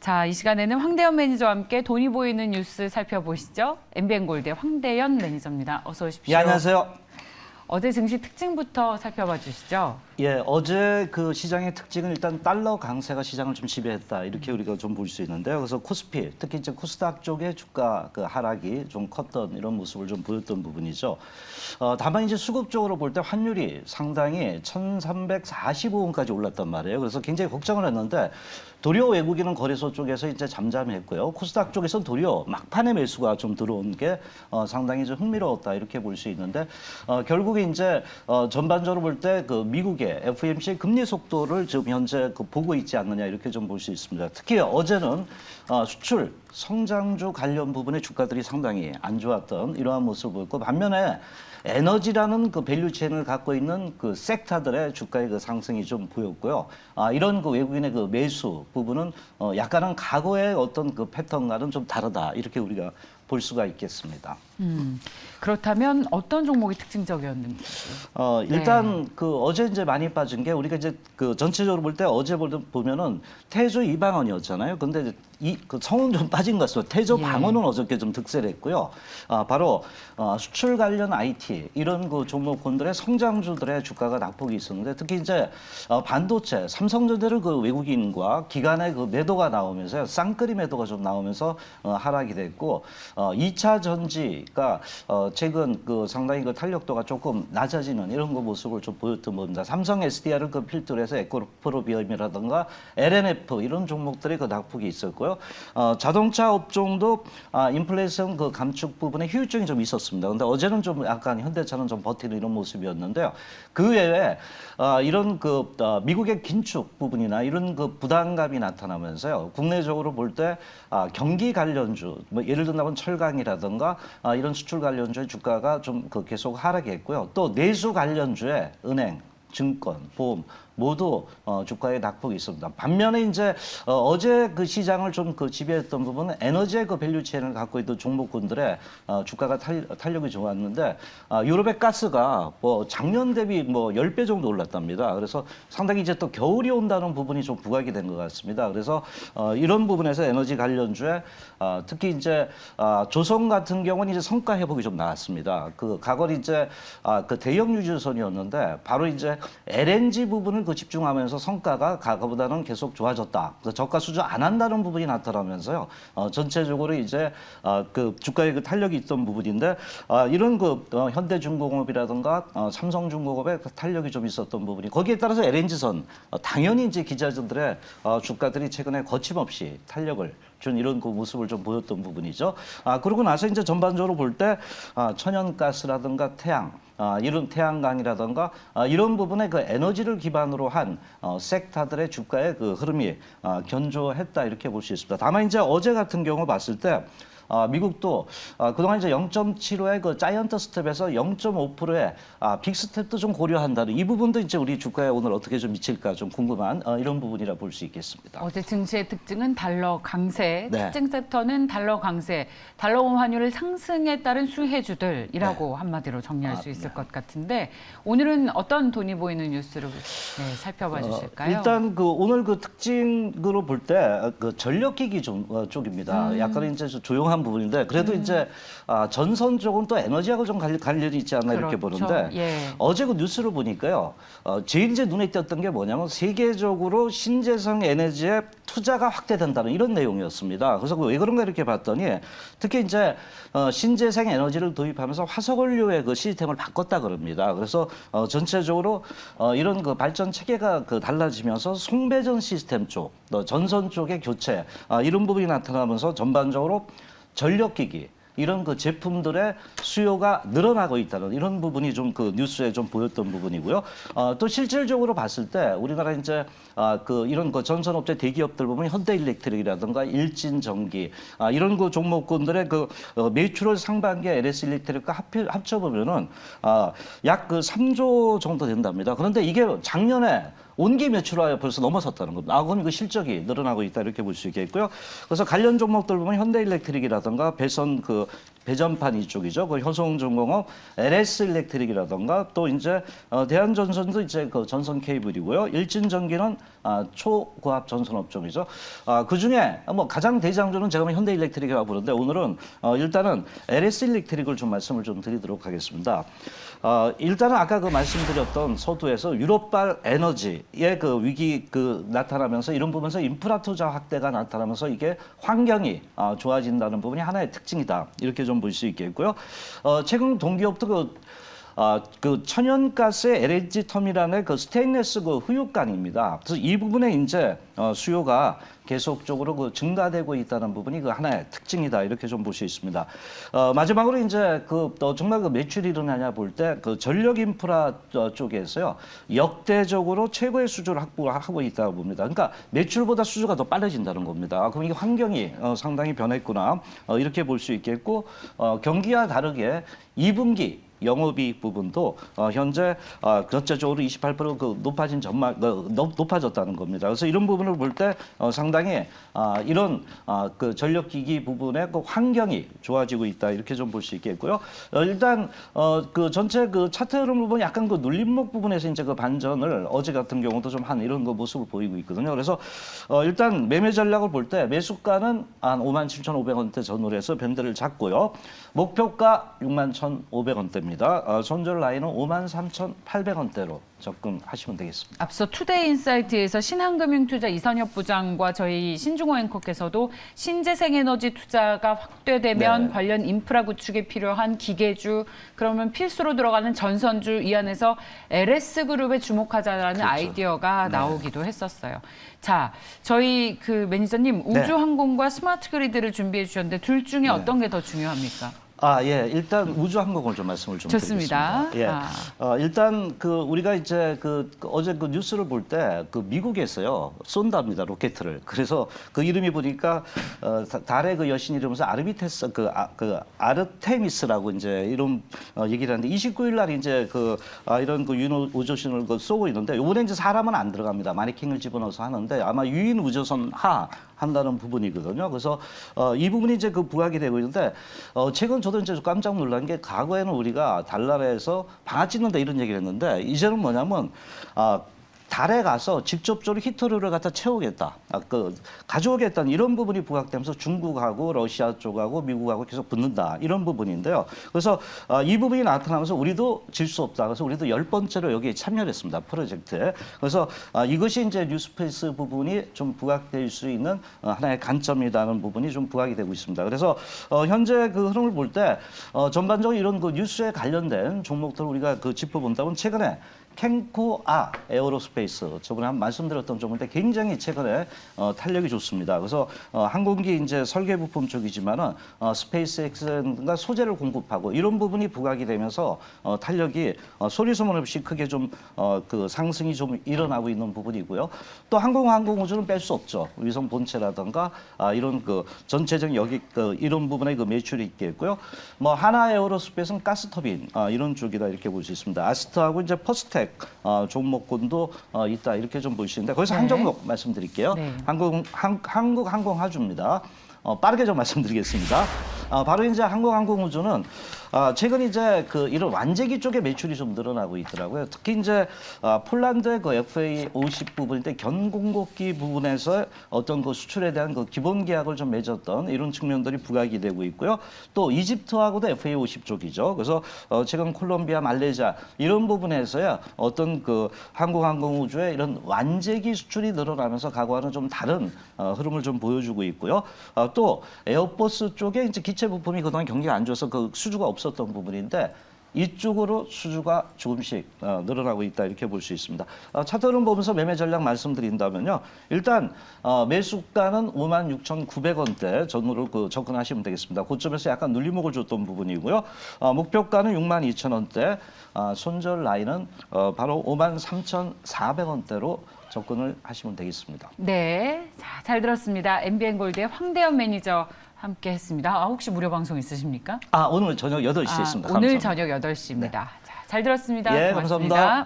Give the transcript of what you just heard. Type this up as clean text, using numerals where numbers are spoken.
자, 이 시간에는 황대현 매니저와 함께 돈이 보이는 뉴스 살펴보시죠. MBN골드의 황대현 매니저입니다. 어서 오십시오. 예, 안녕하세요. 어제 증시 특징부터 살펴봐 주시죠. 예, 어제 그 시장의 특징은 일단 달러 강세가 시장을 좀 지배했다 이렇게 우리가 좀 볼 수 있는데요. 그래서 코스피, 특히 이제 코스닥 쪽의 주가 그 하락이 좀 컸던 이런 모습을 좀 보였던 부분이죠. 다만 이제 수급적으로 볼 때 환율이 상당히 1,345원까지 올랐단 말이에요. 그래서 굉장히 걱정을 했는데 도리어 외국인은 거래소 쪽에서 이제 잠잠했고요. 코스닥 쪽에서는 도리어 막판에 매수가 좀 들어온 게 상당히 좀 흥미로웠다 이렇게 볼 수 있는데 결국에 이제 전반적으로 볼 때 그 미국의 FOMC 금리 속도를 지금 현재 그 보고 있지 않느냐 이렇게 좀 볼 수 있습니다. 특히 어제는 수출, 성장주 관련 부분의 주가들이 상당히 안 좋았던 이러한 모습을 보였고 반면에 에너지라는 그 밸류 체인을 갖고 있는 그 섹터들의 주가의 그 상승이 좀 보였고요. 이런 그 외국인의 그 매수 부분은 약간은 과거의 어떤 그 패턴과는 좀 다르다 이렇게 우리가 볼 수가 있겠습니다. 그렇다면 어떤 종목이 특징적이었는지. 일단 그 어제 이제 많이 빠진 게 우리가 이제 그 전체적으로 볼 때 어제 보면은 태조 이방원이었잖아요. 근데 그 성은 좀 빠진 것 같습니다. 태조 방원은 어저께 좀 득세를 했고요. 바로 수출 관련 IT 이런 그 종목군들의 성장주들의 주가가 낙폭이 있었는데 특히 이제 반도체, 삼성전자를 그 외국인과 기관의 그 매도가 나오면서 쌍끌이 매도가 좀 나오면서 하락이 됐고 2차 전지가 최근 그 상당히 그 탄력도가 조금 낮아지는 이런 거 모습을 좀 보였던 겁니다. 삼성 SDI를 그 필두로 해서 에코프로비움이라든가 LNF 이런 종목들이 그 낙폭이 있었고요. 자동차 업종도 인플레이션 그 감축 부분에 휴유증이 좀 있었습니다. 근데 어제는 좀 약간 현대차는 좀 버티는 이런 모습이었는데요. 그 외에 이런 그 미국의 긴축 부분이나 이런 그 부담감이 나타나면서요. 국내적으로 볼 때 경기 관련주, 뭐 예를 들면 철강이라든가 이런 수출 관련주의 주가가 좀 그 계속 하락했고요. 또 내수 관련주의 은행, 증권, 보험 모두 주가의 낙폭이 있습니다. 반면에 이제 어제 그 시장을 좀 그 지배했던 부분은 에너지의 그 밸류 체인을 갖고 있던 종목군들의 주가가 탄력이 좋았는데 유럽의 가스가 뭐 작년 대비 뭐 10배 정도 올랐답니다. 그래서 상당히 이제 또 겨울이 온다는 부분이 좀 부각이 된 것 같습니다. 그래서 이런 부분에서 에너지 관련주에 특히 이제 조선 같은 경우는 이제 성과 회복이 좀 나왔습니다. 그 과거 이제 그 대형 유조선이었는데 바로 이제 LNG 부분을 그 집중하면서 성과가 과거보다는 계속 좋아졌다. 저가 수주 안 한다는 부분이 나타나면서요. 전체적으로 이제 그 주가의 그 탄력이 있던 부분인데 이런 그 현대중공업이라든가 삼성중공업의 그 탄력이 좀 있었던 부분이 거기에 따라서 LNG선 당연히 이제 기자들의 주가들이 최근에 거침없이 탄력을 준 이런 그 모습을 좀 보였던 부분이죠. 그러고 나서 이제 전반적으로 볼 때 천연가스라든가 태양 이런 태양광이라든가 이런 부분에 그 에너지를 기반으로 한 섹터들의 주가의 그 흐름이 견조했다 이렇게 볼 수 있습니다. 다만 이제 어제 같은 경우 봤을 때 미국도 그동안 이제 0.75의 그 자이언트 스텝에서 0.5%의 빅스텝도 좀 고려한다는 이 부분도 이제 우리 주가에 오늘 어떻게 좀 미칠까 좀 궁금한 이런 부분이라 볼 수 있겠습니다. 어제 증시의 특징은 달러 강세, 네. 특징 섹터는 달러 강세, 달러 환율을 상승에 따른 수혜주들이라고 한마디로 정리할 수 있을 것 같은데 오늘은 어떤 돈이 보이는 뉴스를 살펴봐 주실까요? 일단 그 오늘 그 특징으로 볼 때 그 전력기기 쪽입니다. 약간 이제 조용한 부분인데 그래도 이제 전선 쪽은 또 에너지하고 좀 관련이 있지 않나 이렇게 그렇죠. 보는데 어제 그 뉴스를 보니까요. 제일 이제 눈에 띄었던 게 뭐냐면 세계적으로 신재생 에너지에 투자가 확대된다는 이런 내용이었습니다. 그래서 왜 그런가 이렇게 봤더니 특히 이제 신재생 에너지를 도입하면서 화석연료의 그 시스템을 바꿨다 그럽니다. 그래서 전체적으로 이런 그 발전 체계가 그 달라지면서 송배전 시스템 쪽, 전선 쪽의 교체 이런 부분이 나타나면서 전반적으로 전력기기 이런 그 제품들의 수요가 늘어나고 있다는 이런 부분이 좀 그 뉴스에 좀 보였던 부분이고요. 또 실질적으로 봤을 때 우리나라 이제 그 이런 그 전선업체 대기업들 보면 현대일렉트릭이라든가 일진전기 이런 그 종목군들의 그 매출을 상반기에 LS일렉트릭과 합쳐보면은 약 그 3조 정도 된답니다. 그런데 이게 작년에 온기 매출하여 벌써 넘어섰다는 겁니다. 그럼 이거 실적이 늘어나고 있다 이렇게 볼 수 있겠고요. 그래서 관련 종목들 보면 현대일렉트릭이라든가 배전판 이쪽이죠. 그 효성중공업, LS일렉트릭이라든가 또 이제 대한전선도 이제 그 전선 케이블이고요. 일진전기는 초고압 전선 업종이죠. 그 중에 뭐 가장 대장주는 제가 현대일렉트릭이라고 부르는데 오늘은 일단은 LS 일렉트릭을 좀 말씀을 좀 드리도록 하겠습니다. 일단은 아까 그 말씀드렸던 서두에서 유럽발 에너지의 그 위기 나타나면서 이런 부분에서 인프라 투자 확대가 나타나면서 이게 환경이 좋아진다는 부분이 하나의 특징이다. 이렇게 좀 볼 수 있겠고요. 최근 동기업도 그 천연가스의 LNG 터미널의 그 스테인리스 그 후유관입니다. 그래서 이 부분에 이제 수요가 계속적으로 그 증가되고 있다는 부분이 그 하나의 특징이다 이렇게 좀 볼 수 있습니다. 마지막으로 이제 정말 그 매출이 일어나냐 볼 때 그 전력 인프라 쪽에서요 역대적으로 최고의 수주를 확보하고 있다고 봅니다. 그러니까 매출보다 수주가 더 빨라진다는 겁니다. 그럼 이게 환경이 상당히 변했구나 이렇게 볼 수 있겠고 경기와 다르게 2분기 영업이익 부분도 현재 전체적으로 28% 높아진 높아졌다는 겁니다. 그래서 이런 부분을 볼 때 상당히 이런 그 전력기기 부분의 그 환경이 좋아지고 있다 이렇게 좀 볼 수 있겠고요. 일단 그 전체 그 차트 흐름을 보면 약간 그 눌림목 부분에서 이제 그 반전을 어제 같은 경우도 좀 한 이런 그 모습을 보이고 있거든요. 그래서 일단 매매 전략을 볼 때 매수가는 한 57,500원대 전후로 해서 밴드를 잡고요. 목표가 61,500원대. 손절 라인은 53,800원대로 접근하시면 되겠습니다. 앞서 투데이인사이트에서 신한금융투자 이선엽 부장과 저희 신중호 앵커께서도 신재생에너지 투자가 확대되면 관련 인프라 구축에 필요한 기계주, 그러면 필수로 들어가는 전선주 이 안에서 LS그룹에 주목하자라는 아이디어가 나오기도 했었어요. 자, 저희 그 매니저님 우주항공과 스마트 그리드를 준비해 주셨는데 둘 중에 어떤 게 더 중요합니까? 예. 일단 우주항공을 좀 말씀을 좀 좋습니다. 드리겠습니다. 예. 일단 우리가 이제 어제 뉴스를 볼 때 미국에서요 쏜답니다 로켓을. 그래서 그 이름이 보니까 달의 그 여신 이러면서 아르미테스 아르테미스라고 이제 이런 얘기를 하는데 29일 날 이제 이런 유인 우주선을 쏘고 있는데 이번에 이제 사람은 안 들어갑니다. 마네킹을 집어넣어서 하는데 아마 유인 우주선 한다는 부분이거든요. 그래서 이 부분이 이제 부각이 되고 있는데 최근 저도 이제 깜짝 놀란 게 과거에는 우리가 달나라에서 방아 찍는다 이런 얘기를 했는데 이제는 뭐냐면 달에 가서 직접적으로 히토류를 갖다 채우겠다, 가져오겠다는 이런 부분이 부각되면서 중국하고 러시아 쪽하고 미국하고 계속 붙는다 이런 부분인데요. 그래서 이 부분이 나타나면서 우리도 질 수 없다. 그래서 우리도 10번째로 여기에 참여를 했습니다. 프로젝트에. 그래서 이것이 이제 뉴스페이스 부분이 좀 부각될 수 있는 하나의 관점이라는 부분이 좀 부각이 되고 있습니다. 그래서 현재 그 흐름을 볼 때 전반적으로 이런 뉴스에 관련된 종목들을 우리가 짚어본다면 최근에 캔코아 에어로스페이스 저번에 한 말씀드렸던 종목인데 굉장히 최근에 탄력이 좋습니다. 그래서 항공기 이제 설계 부품 쪽이지만은 스페이스X가 소재를 공급하고 이런 부분이 부각이 되면서 탄력이 소리 소문 없이 크게 좀 상승이 좀 일어나고 있는 부분이고요. 또 항공우주는 뺄 수 없죠. 위성 본체라든가 이런 전체적 이런 부분의 매출이 있겠고요. 뭐 하나 에어로스페이스는 가스터빈 이런 쪽이다 이렇게 볼 수 있습니다. 아스트하고 이제 퍼스텍 종목군도 있다 이렇게 좀 볼 수 있는데 거기서 한 종목 말씀드릴게요. 한국항공화주입니다. 빠르게 좀 말씀드리겠습니다. 바로 이제 항공우주는 최근 이제 이런 완제기 쪽에 매출이 좀 늘어나고 있더라고요. 특히 이제 폴란드의 FA50 부분인데 견공급기 부분에서 어떤 수출에 대한 기본 계약을 좀 맺었던 이런 측면들이 부각이 되고 있고요. 또 이집트하고도 FA50 쪽이죠. 그래서 최근 콜롬비아, 말레이시아 이런 부분에서야 어떤 항공우주의 이런 완제기 수출이 늘어나면서 과거와는 좀 다른 흐름을 좀 보여주고 있고요. 또 에어버스 쪽에 이제 기체 부품이 그동안 경기가 안 좋아서 수주가 없었던 부분인데 이쪽으로 수주가 조금씩 늘어나고 있다 이렇게 볼 수 있습니다. 차트 흐름 보면서 매매 전략 말씀드린다면요. 일단 매수가는 56,900원대 전후로 접근하시면 되겠습니다. 고점에서 약간 눌림목을 줬던 부분이고요. 목표가는 62,000원대, 손절 라인은 바로 53,400원대로 접근을 하시면 되겠습니다. 네, 잘 들었습니다. MBN골드의 황대현 매니저 함께했습니다. 혹시 무료 방송 있으십니까? 오늘 저녁 8시에 있습니다. 오늘 감사합니다. 저녁 8시입니다. 잘 들었습니다. 예, 고맙습니다. 감사합니다.